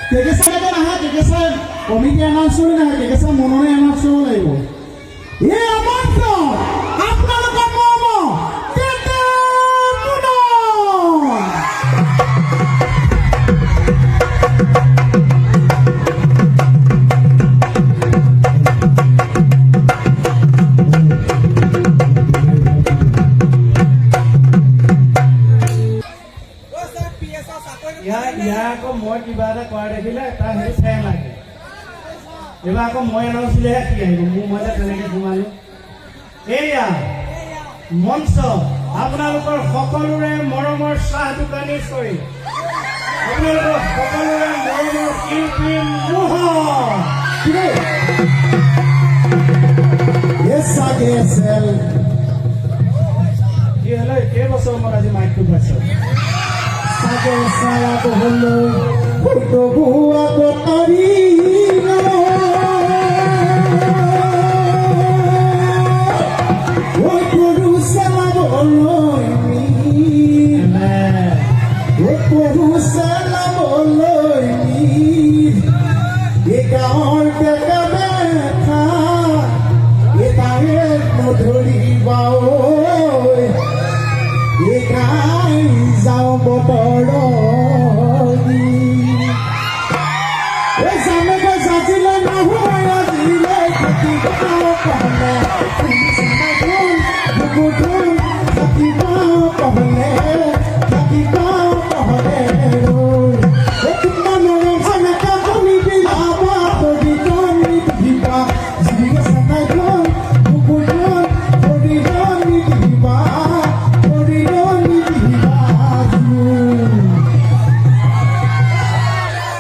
কেকেচা লাগে নাহে কেকেচা committee announce কৰি নাহে কেকেচা মনৰে এনাউন্স কৰিব লাগিব এই আমন্ত্ৰণ আপোনালোকৰ মৰম কেতে আকৌ মই কিবা এটা কৰা দেখিলে তাৰ সেইটো ফেন লাগে এইবাৰ আকৌ মই এনাউন্সিলেহে কি আহিব মোৰ মই যে তেনেকৈ সোমালো এয়া মঞ্চ আপোনালোকৰ সকলোৰে মৰমৰ চাহ দোকানী চৰি আপোনালোকৰ সকলোৰে মৰমৰ শিল্পী কি হ'লে কেইবছৰ মই আজি মাইকটো পাইছো Sabe sala kohlo photo bua ko tarino Oi koru sala bolo mi Oi koru sala bolo mi Ekaor ka betha ekaer modhori bao Ekai যাও বতৰ